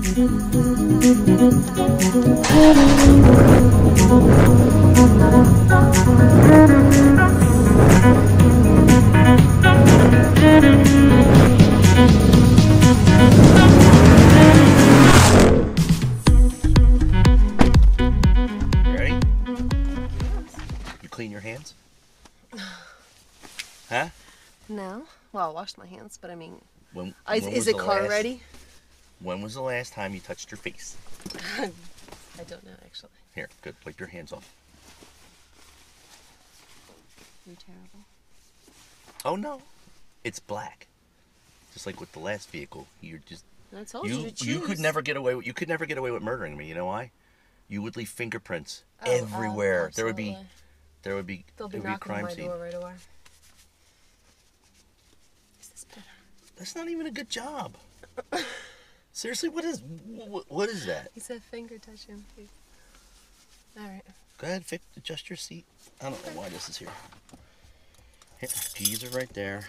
Ready? You clean your hands? Huh? No. Well, I washed my hands, but I mean, When is it car ready? When was the last time you touched your face? I don't know, actually. Here, good. Wipe your hands off. You're terrible. Oh no, it's black. Just like with the last vehicle, you're just. I told you to choose. You could never get away. You could never get away with murdering me. You know why? You would leave fingerprints everywhere. There would be They'll be knocking a crime on my scene. door right away. Is this better? That's not even a good job. Seriously, what is that? He said finger touching, please. All right. Go ahead, adjust your seat. I don't know why this is here. Here, keys are right there.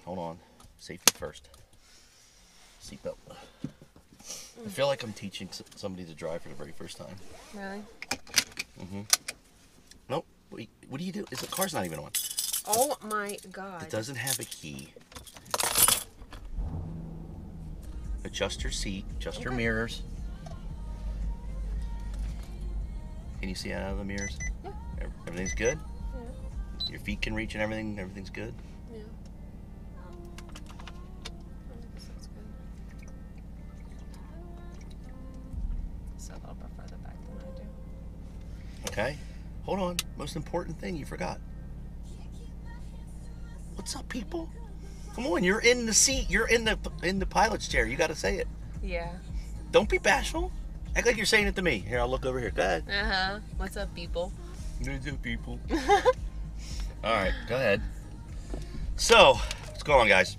Hold on. Safety first. Seatbelt. I feel like I'm teaching somebody to drive for the very first time. Really? Mm-hmm. Nope. Wait, what do you do? The car's not even on. Oh my God. It doesn't have a key. Adjust your seat. Adjust your mirrors. Can you see out of the mirrors? Yeah. Everything's good? Yeah. Your feet can reach and everything? Everything's good? Yeah. I guess that's good. So a little bit further back than I do. Okay. Hold on. Most important thing you forgot. What's up, people? Come on, you're in the seat. You're in the pilot's chair. You got to say it. Yeah. Don't be bashful. Act like you're saying it to me. Here, I'll look over here. Go ahead. Uh-huh. What's up, people? What's up, people? All right, go ahead. So, what's going on, guys?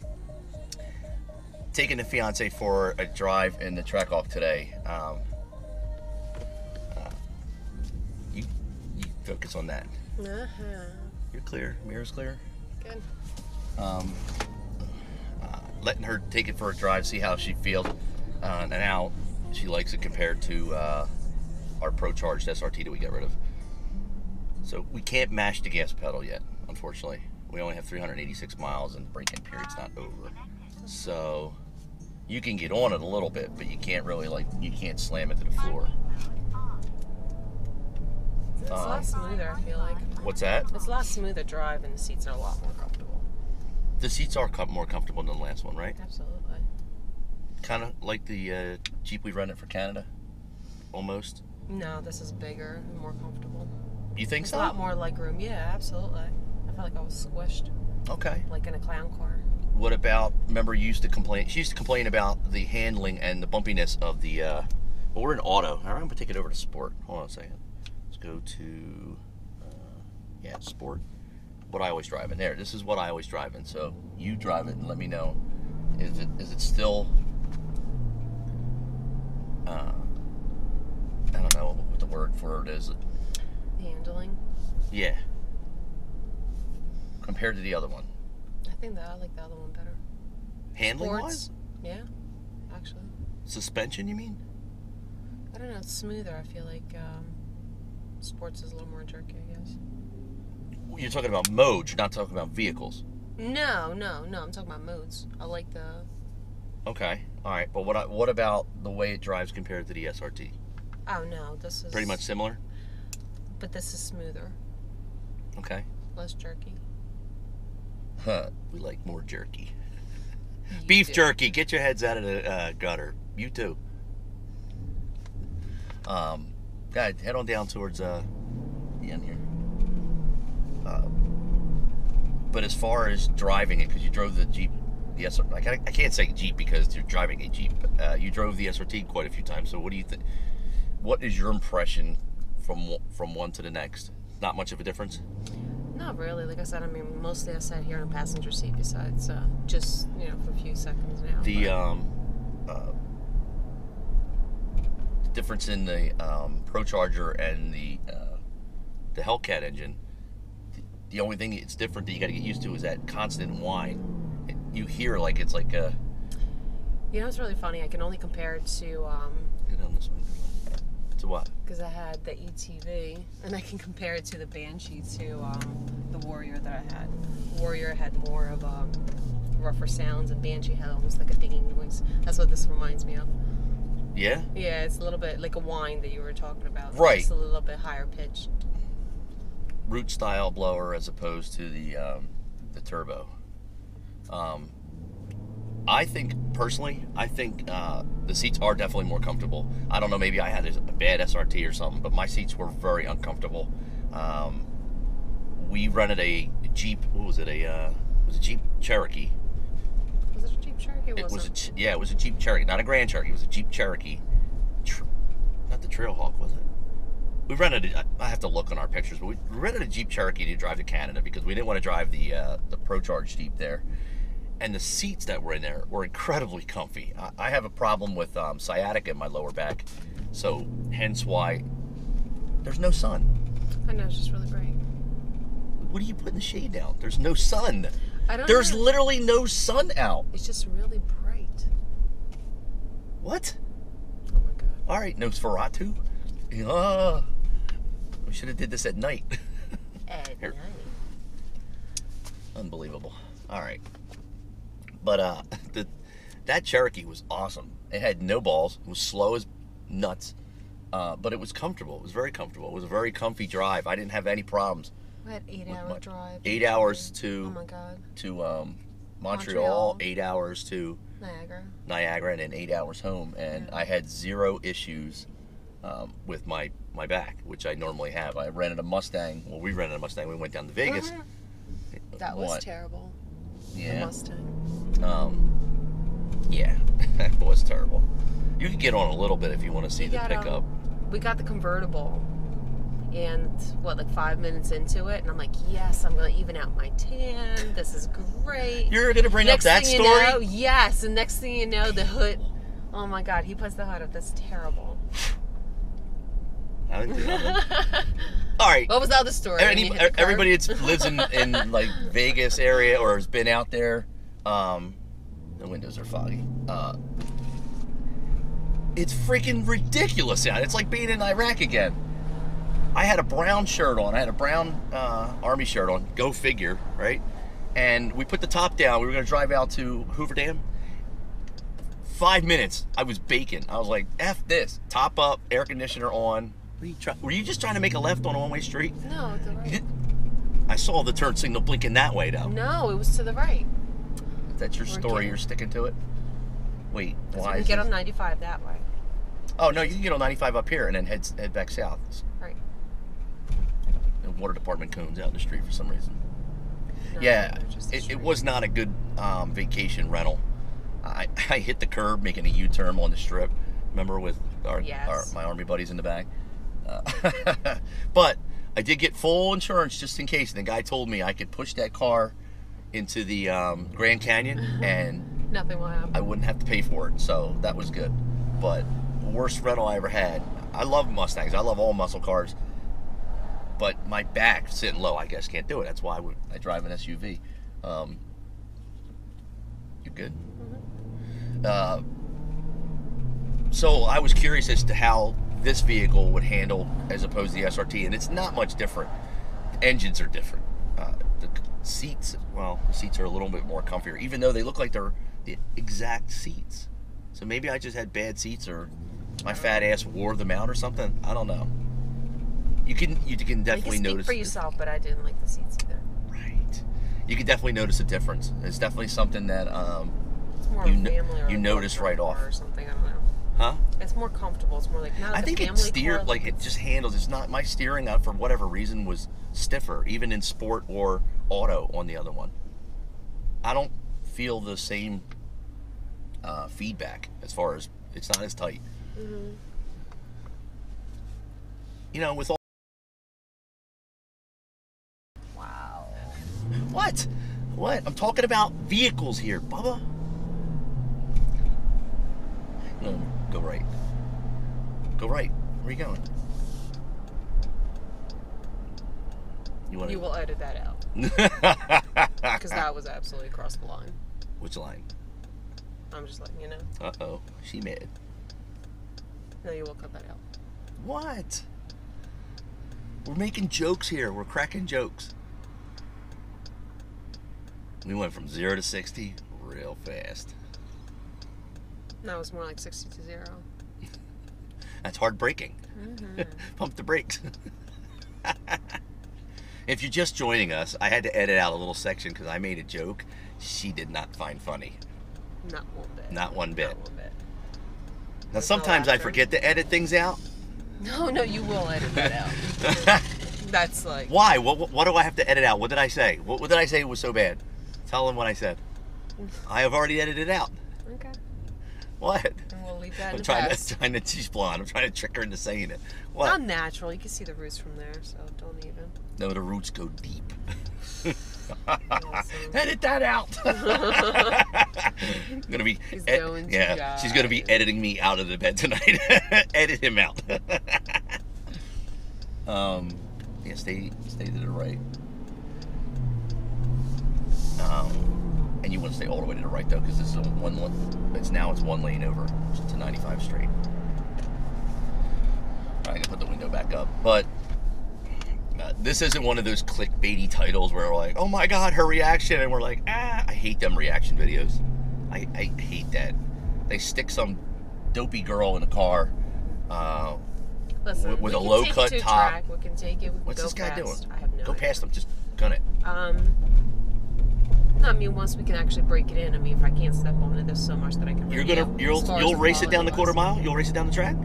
Taking the fiance for a drive in the Trackhawk today. You focus on that. Uh-huh. You're clear. Mirror's clear. Good. Letting her take it for a drive, see how she feels, and how she likes it compared to our Pro-Charged SRT that we got rid of. So we can't mash the gas pedal yet, unfortunately. We only have 386 miles and the braking period's not over. So you can get on it a little bit, but you can't really, you can't slam it to the floor. It's a lot smoother, I feel like. What's that? It's a lot smoother drive and the seats are a lot more comfortable. The seats are more comfortable than the last one, right? Absolutely. Kind of like the Jeep we rented for Canada, almost. No, this is bigger and more comfortable. You think It's so? a lot more leg room. Yeah, absolutely. I felt like I was squished. Okay. Like in a clown car. What about, remember she used to complain about the handling and the bumpiness of the, well, we're in auto. All right, I'm going to take it over to sport. Hold on a second. Let's go to, yeah, sport. What I always drive in. There, this is what I always drive in. So you drive it and let me know. Is it still, I don't know what the word for it is. Handling. Yeah. Compared to the other one. I think that I like the other one better. Handling Sports. wise? Yeah, actually. Suspension, you mean? I don't know, it's smoother. I feel like sports is a little more jerky, I guess. You're talking about modes, you're not talking about vehicles. No, I'm talking about modes. I like the... Okay, alright, but what about the way it drives compared to the SRT? Oh, no, this is... Pretty much similar? But this is smoother. Okay. Less jerky. Huh, we like more jerky. You Beef do. jerky, get your heads out of the gutter. You too. Guys, head on down towards the end here. But as far as driving it, because you drove the Jeep, the SRT, I can't say Jeep because you're driving a Jeep. You drove the SRT quite a few times. So what do you think? What is your impression from one to the next? Not much of a difference. Not really. Like I said, I mean, mostly I sat here in a passenger seat besides just, for a few seconds now. The difference in the Pro-Charger and the Hellcat engine, the only thing it's different that you got to get used to is that constant whine. You hear like it's like a You know, it's really funny. I can only compare it to, Get on this one. To what? because I had the ETV, and I can compare it to the Banshee to the Warrior that I had. Warrior had more of rougher sounds, and Banshee had almost like a dinging noise. That's what this reminds me of. Yeah? Yeah, it's a little bit like a whine that you were talking about. Right. Just a little bit higher pitched. Root style blower as opposed to the turbo. I think personally, the seats are definitely more comfortable. I don't know, maybe I had a bad SRT or something, but my seats were very uncomfortable. We rented a Jeep. What was it? It was a Jeep Cherokee. Was it a Jeep Cherokee? It was a Jeep Cherokee, not a Grand Cherokee. It was a Jeep Cherokee. Not the Trailhawk, was it? We rented it. I have to look on our pictures, but we rented a Jeep Cherokee to drive to Canada because we didn't want to drive the Pro Charge Jeep there. And the seats that were in there were incredibly comfy. I have a problem with sciatica in my lower back, so hence why there's no sun. I know, it's just really bright. What are you putting the shade down? There's no sun. I don't There's know. literally no sun out. It's just really bright. What? Oh my god. All right, Nosferatu. We should have did this at night. At Here. night. Unbelievable. All right. But that Cherokee was awesome. It had no balls. It was slow as nuts. But it was comfortable. It was very comfortable. It was a very comfy drive. I didn't have any problems. We had 8-hour drive. 8 hours to Oh my god. to Montreal. Montreal, 8 hours to Niagara. and then 8 hours home. And Yeah. I had zero issues with my back, which I normally have. I rented a Mustang. Well, we rented a Mustang. We went down to Vegas. That was What? terrible. Yeah. The Mustang. Yeah, it was terrible. You could get on a little bit if you want to see We the got, pickup. We got the convertible, and like 5 minutes into it, and I'm like, yes, I'm gonna even out my tan. This is great. You're gonna bring Next up that thing you story? know, yes, and next thing you know, the hood. Oh my god, he puts the hood up. That's terrible. I didn't do that. All right. What was the other story? When you hit the curb? Everybody that lives in like Vegas area or has been out there, the windows are foggy. It's freaking ridiculous out. It's like being in Iraq again. I had a brown shirt on. I had a brown army shirt on. Go figure, right? And we put the top down. We were going to drive out to Hoover Dam. 5 minutes, I was baking. I was like, F this. Top up, air conditioner on. Were you just trying to make a left on a one-way street? No, to the right. I saw the turn signal blinking that way, though. No, it was to the right. Is that your story? You're sticking to it? Wait, why? You can get on 95 that way. Oh, no, you can get on 95 up here and then head back south. Right. The water department cones out in the street for some reason. No, Yeah, just the it street. was not a good vacation rental. I hit the curb making a U-turn on the strip. Remember with my army buddies in the back? But I did get full insurance just in case. And the guy told me I could push that car into the Grand Canyon and Nothing will happen. I wouldn't have to pay for it. So that was good. But worst rental I ever had. I love Mustangs. I love all muscle cars. But my back sitting low, I guess, can't do it. That's why I drive an SUV. You good? So I was curious as to how this vehicle would handle as opposed to the SRT, and it's not much different. The engines are different. The seats, well, the seats are a little bit more comfier, even though they look like they're the exact seats. So maybe I just had bad seats, or my fat ass wore them out, or something. I don't know. You can definitely you can notice. speak for yourself, but I didn't like the seats either. Right. You can definitely notice a difference. It's definitely something that It's more family or you notice right off. or something. I don't know. Huh? It's more comfortable. It's more like not. I Like think a it family steer car, like it just handles. It's not my steering for whatever reason was stiffer, even in sport or auto on the other one. I don't feel the same feedback as far as it's not as tight. Mm-hmm. You know, with all. Wow. What? I'm talking about vehicles here, Bubba. No, go right. Go right. Where are you going? You will edit that out because that was absolutely across the line. Which line? I'm just letting you know. Uh-oh. She mad. No, you will cut that out. What? We're making jokes here. We're cracking jokes. We went from 0 to 60 real fast. No, it was more like 60 to 0. That's hard braking. Pump the brakes. If you're just joining us, I had to edit out a little section because I made a joke she did not find funny. Not one bit. Not one bit. Not one bit. Now, sometimes I forget to edit things out. No, you will edit that out. That's like... Why? What do I have to edit out? What did I say? What did I say was so bad? Tell them what I said. I have already edited it out. Okay. What? And we'll leave that in the trying past. to, she's blonde. I'm trying to trick her into saying it. What? Not natural. You can see the roots from there, so don't even. No, the roots go deep. Awesome. Edit that out. I'm gonna be. He's going to die. She's gonna be editing me out of the bed tonight. Edit him out. Yeah, stay to the right. And you want to stay all the way to the right though, because this is one lane. It's one lane over to 95 straight. I can put the window back up, but this isn't one of those clickbaity titles where we're like, oh my god, her reaction, and we're like, I hate them reaction videos. I hate that. They stick some dopey girl in a car Listen, with a low cut top. Track. We can take it. We can What's go this guy past. doing? I have no Go idea. past him. Just gun it. I mean, once we can actually break it in. I mean, if I can't step on it, there's so much that I can. You'll race it down the quarter mile. You'll race it down the track.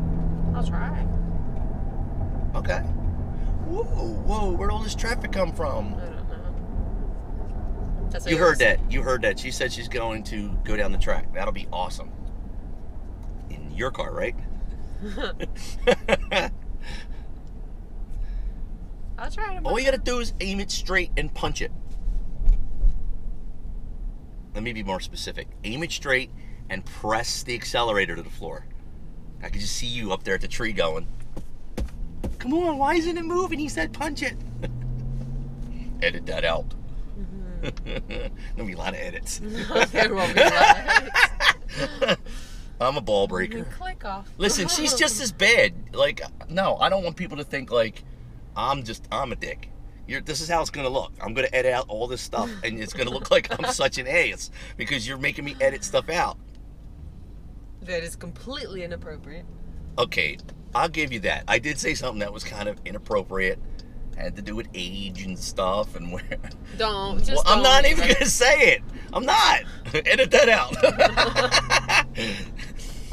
I'll try. Okay. Whoa! Where'd all this traffic come from? I don't know. That's what You heard that. You heard that. She said she's going to go down the track. That'll be awesome. In your car, right? I'll try to. All you gotta do is aim it straight and punch it. Let me be more specific. Aim it straight and press the accelerator to the floor. I can just see you up there at the tree going, come on, why isn't it moving? He said punch it. Edit that out. There'll be a lot of edits. There will be a lot of edits. I'm a ball breaker. Click off. Listen, she's just as bad. Like, no, I don't want people to think like I'm a dick. This is how it's gonna look. I'm gonna edit out all this stuff, and it's gonna look like I'm such an ass because you're making me edit stuff out. That is completely inappropriate. Okay, I'll give you that. I did say something that was kind of inappropriate. Had to do with age and stuff and where. Don't. Just I'm don't not even gonna say it. I'm not. Edit that out.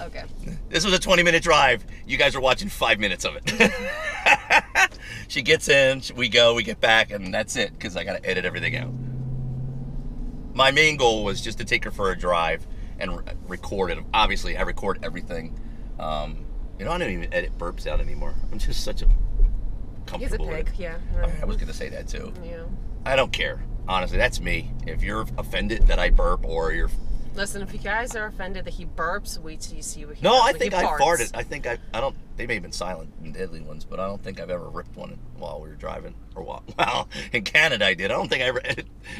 Okay. This was a 20-minute drive. You guys are watching 5 minutes of it. She gets in, we get back, and that's it, because I got to edit everything out. My main goal was just to take her for a drive and record it. Obviously, I record everything. I don't even edit burps out anymore. I'm just such a comfortable He's a pig, with it. yeah. I was going to say that, too. Yeah. I don't care. Honestly, that's me. If you're offended that I burp or you're... Listen, if you guys are offended that he burps, wait till you see what he No, does I when think he I farts. farted. I think I don't. They may have been silent and deadly ones, but I don't think I've ever ripped one while we were driving or while. Well, in Canada I did. I don't think I ever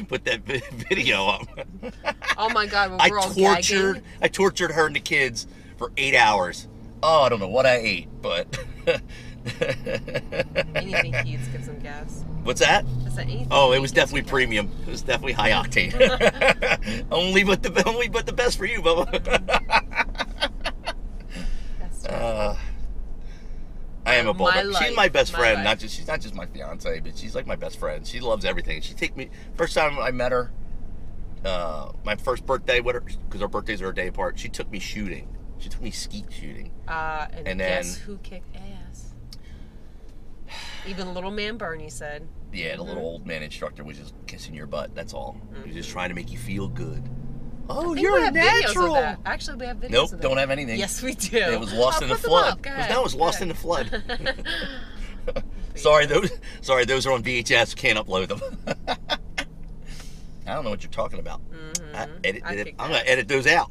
put that video up. Oh my God, when we're all gagging. I tortured her and the kids for 8 hours. Oh, I don't know what I ate, but. Anything heats, get some gas. What's that? Oh, it was definitely premium. It was definitely high octane. only but the best for you, Bubba. I am a ball. She's my best friend. She's not just my fiance, but she's like my best friend. She loves everything. She take me. First time I met her, my first birthday with her, because our birthdays are a day apart. She took me shooting. She took me skeet shooting. And then guess who kicked ass? Even little man Bernie said. Yeah, the little old man instructor was just kissing your butt. That's all. He was just trying to make you feel good. Oh, you're a natural. Actually, we have videos. Nope, of that. don't have anything. Yes, we do. It was lost in the flood. It was lost in the flood. Sorry, those are on VHS. Can't upload them. I don't know what you're talking about. I'm gonna edit those out.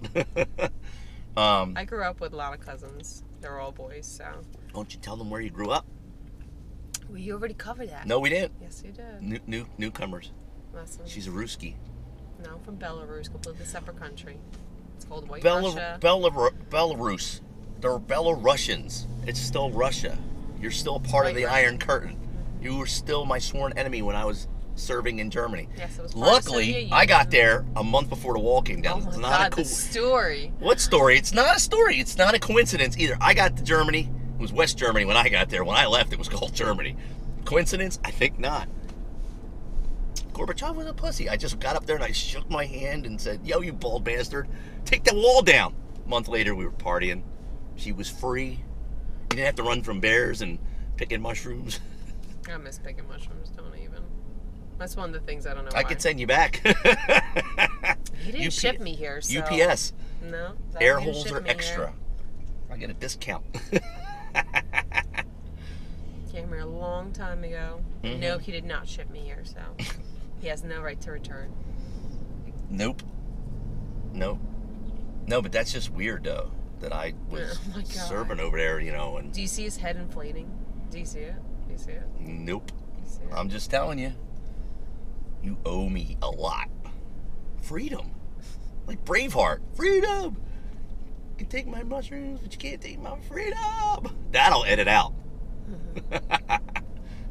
I grew up with a lot of cousins. They're all boys, so. Don't you tell them where you grew up? Well, you already covered that. No, we didn't. Yes, you did. Newcomers. Awesome. She's a Ruski. No, I'm from Belarus, completely separate country. It's called White Russia. Belarus. They're Belarusians. It's still Russia. You're still part of the Iron Curtain. You were still my sworn enemy when I was serving in Germany. Yes, it was Luckily, I got there a month before the wall came down. Oh my it's not God, the story. What story? It's not a story. It's not a coincidence either. I got to Germany. It was West Germany when I got there. When I left, it was called Germany. Coincidence? I think not. Gorbachev was a pussy. I just got up there and I shook my hand and said, yo, you bald bastard, take that wall down. A month later, we were partying. She was free. You didn't have to run from bears and picking mushrooms. I miss picking mushrooms, don't even. That's one of the things I don't know I why. could send you back. He didn't ship me here, so... UPS. No. Air holes are extra. Here. I get a discount. Came here a long time ago. Mm-hmm. No, he did not ship me here, so he has no right to return. Nope. No, but that's just weird, though, that I was serving over there, you know. And do you see his head inflating? Do you see it? Do you see it? Nope. You see it? I'm just telling you. You owe me a lot. Freedom. Like Braveheart. Freedom! You can take my mushrooms, but you can't take my freedom! That'll edit out.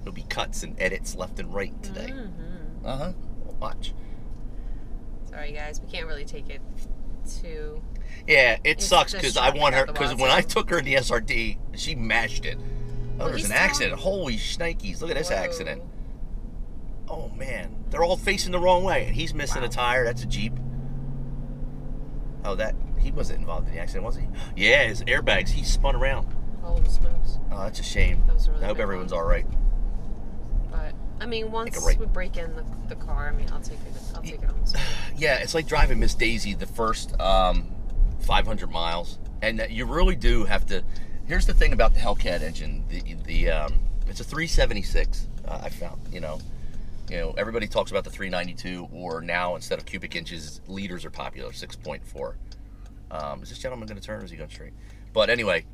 There'll be cuts and edits left and right today. Mm-hmm. Uh-huh. Watch. Sorry, guys. We can't really take it too... Yeah, it sucks because I want her... Because when I took her in the SRT, she mashed it. Oh, there's an accident. Holy shnikes. Look at this accident. Oh, man. They're all facing the wrong way. And he's missing a tire. That's a Jeep. Oh, he wasn't involved in the accident, was he? Yeah, his airbags. He spun around. Holy smokes. Oh, that's a shame. Really I hope everyone's all right. But, I mean, once we break in the car, I mean, I'll take it on the street. Yeah, it's like driving Miss Daisy the first 500 miles. And you really do have to... Here's the thing about the Hellcat engine. It's a 376, I found, you know. You know, everybody talks about the 392, or now instead of cubic inches, liters are popular, 6.4. Is this gentleman going to turn, or is he going straight? But anyway,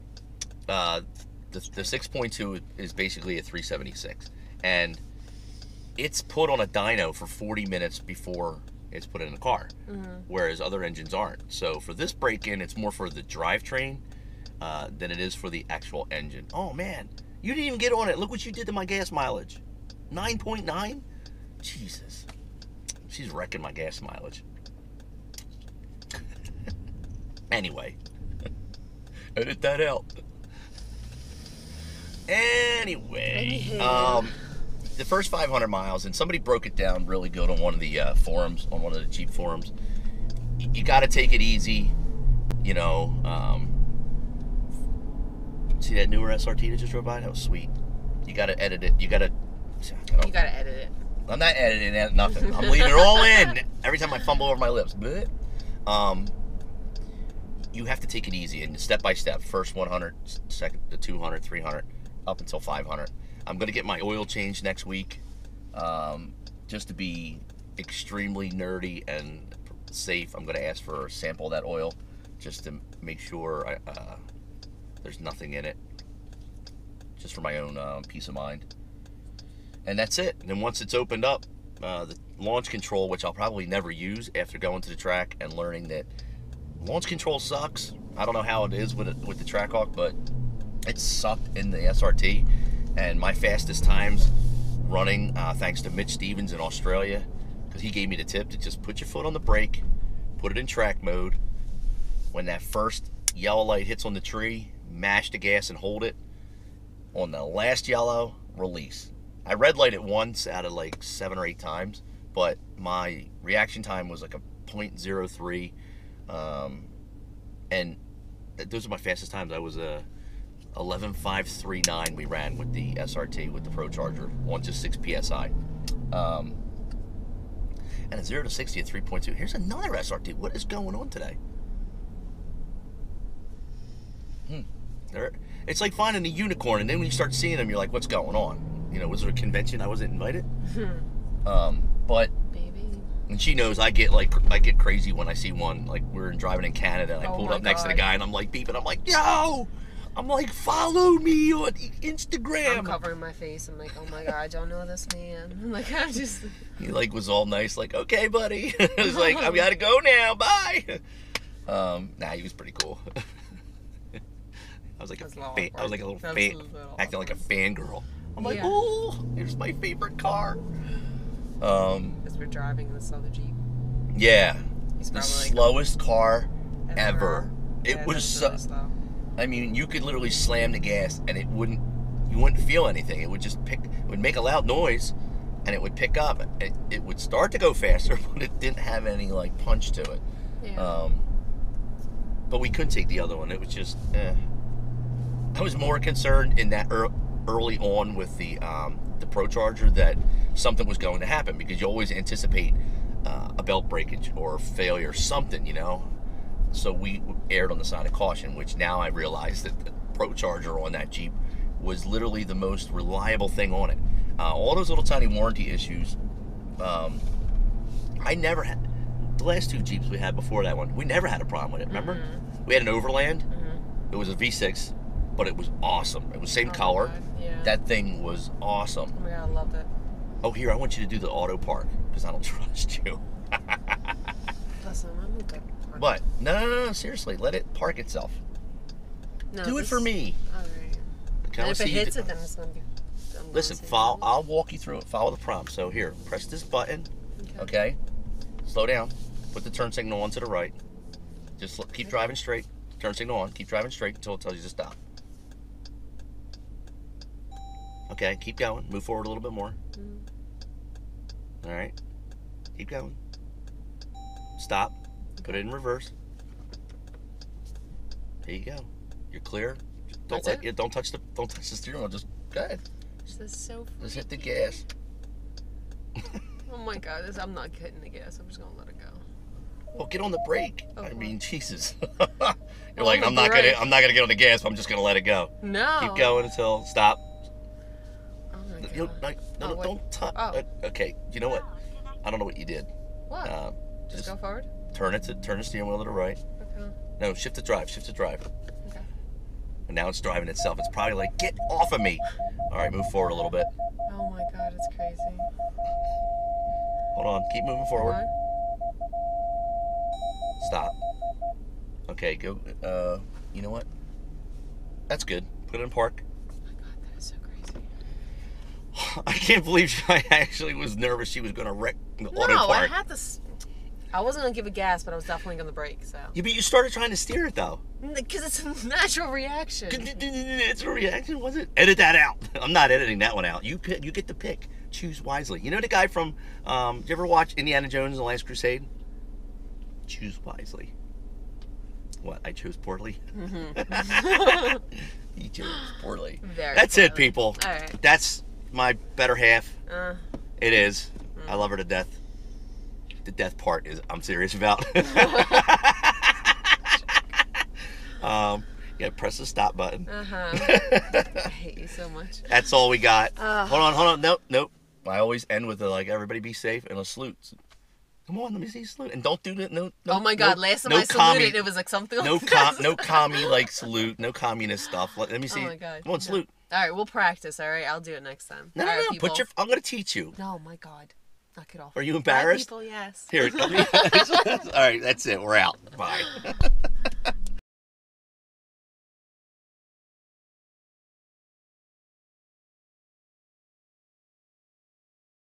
the 6.2 is basically a 376, and it's put on a dyno for 40 minutes before it's put in the car, whereas other engines aren't. So for this break-in, it's more for the drivetrain than it is for the actual engine. Oh man, you didn't even get on it. Look what you did to my gas mileage. 9.9? Jesus. She's wrecking my gas mileage. Anyway. Edit that out. Anyway. The first 500 miles, and somebody broke it down really good on one of the forums, on one of the Jeep forums. You got to take it easy. You know, see that newer SRT that just drove by? That was sweet. You got to edit it. You got to edit it. I'm not editing nothing. I'm leaving it all in. Every time I fumble over my lips. But, you have to take it easy and step by step. First 100, second to 200, 300, up until 500. I'm going to get my oil changed next week, just to be extremely nerdy and safe. I'm going to ask for a sample of that oil just to make sure there's nothing in it, just for my own peace of mind. And that's it. And then once it's opened up, the launch control, which I'll probably never use after going to the track and learning that launch control sucks. I don't know how it is with the Trackhawk, but it sucked in the SRT. And my fastest times running, thanks to Mitch Stevens in Australia, because he gave me the tip to just put your foot on the brake, put it in track mode. When that first yellow light hits on the tree, mash the gas and hold it. On the last yellow, release. I red light it once out of like 7 or 8 times, but my reaction time was like a 0.03, and those are my fastest times. I was a 11.539 we ran with the SRT with the Pro Charger, 1 to 6 psi, and a 0 to 60 at 3.2. Here's another SRT. What is going on today? It's like finding a unicorn, and then when you start seeing them, you're like, what's going on? You know, was there a convention I wasn't invited? But Baby. And she knows I get crazy when I see one. Like, we're driving in Canada, and I pulled up next to the guy, and I'm like beeping. I'm like, yo! I'm like, follow me on Instagram. I'm covering my face. I'm like, oh my god, I don't know this man. I'm like, I'm just. He like was all nice, like, okay, buddy. I was like, I gotta go now. Bye. Nah, he was pretty cool. I was like a little fan, acting like a fangirl. I'm like, oh, here's my favorite car. Because we're driving this other Jeep. Yeah, He's the probably slowest car ever. Yeah, It was so. Really slow. I mean, you could literally slam the gas and you wouldn't feel anything. It would just it would make a loud noise, and it would pick up. It would start to go faster, but it didn't have any like punch to it. Yeah. But we couldn't take the other one. It was just, I was more concerned in that early on with the Pro Charger that something was going to happen, because you always anticipate a belt breakage or failure, something, you know. So we erred on the side of caution, which now I realize that the Pro Charger on that Jeep was literally the most reliable thing on it. All those little tiny warranty issues, I never had. The last two Jeeps we had before that one, we never had a problem with it, remember? Mm-hmm. We had an Overland. Mm-hmm. It was a V6, but it was awesome. It was same color. Yeah. That thing was awesome. Oh my God, I loved it. Oh, here, I want you to do the auto park, because I don't trust you. Listen, I'm a good park. But, no, seriously, let it park itself. No, do it for me. All right. And if it hits it, then it's going to be... Listen, I'll walk you through it. Follow the prompt. So here, press this button. Okay? Slow down. Put the turn signal on to the right. Just keep driving straight. Turn signal on. Keep driving straight until it tells you to stop. Okay, keep going. Move forward a little bit more. All right. Keep going. Stop. Put it in reverse. There you go. You're clear. Don't touch the steering wheel. Just go ahead. This is so freaky. Just hit the gas. Oh my God, I'm not hitting the gas. I'm just gonna let it go. Well, get on the brake. Oh, I mean, Jesus. You're like, I'm not gonna get on the gas, but I'm just gonna let it go. No. Keep going until stop. Oh my God. Don't touch. Okay, you know what? I don't know what you did. What? Just go forward. Turn the steering wheel to the right. Okay. No, shift to drive. Okay. And now it's driving itself. It's probably like, get off of me. All right, move forward a little bit. Oh my God, it's crazy. Hold on, keep moving forward. What? Stop. Okay, go. You know what? That's good. Put it in park. Oh my God, that is so crazy. I can't believe I actually was nervous she was going to wreck the auto park. No, I had to. I wasn't going to give it gas, but I was definitely going to brake, so. Yeah, but you started trying to steer it, though. Because it's a natural reaction. It's a reaction, was it? Edit that out. I'm not editing that one out. You get to pick. Choose wisely. You know the guy from, you ever watch Indiana Jones and the Last Crusade? Choose wisely. What, I chose poorly? Mm-hmm. You chose poorly. That's poorly. It, people. All right. That's my better half. It is. I love her to death. The death part is I'm serious about. Yeah, press the stop button. I hate you so much. That's all we got. Hold on. Nope. I always end with everybody be safe and a salute. Come on, let me see you salute. And don't do that. No. Oh my God, last time I saluted, it was like something like that. No commie like salute. No communist stuff. Let me see. Oh my God. Come on, salute. All right, we'll practice. All right, I'll do it next time. No. I'm going to teach you. No, my God. Knock it off. Are you embarrassed? People, yes. Here, all right, that's it. We're out. Bye.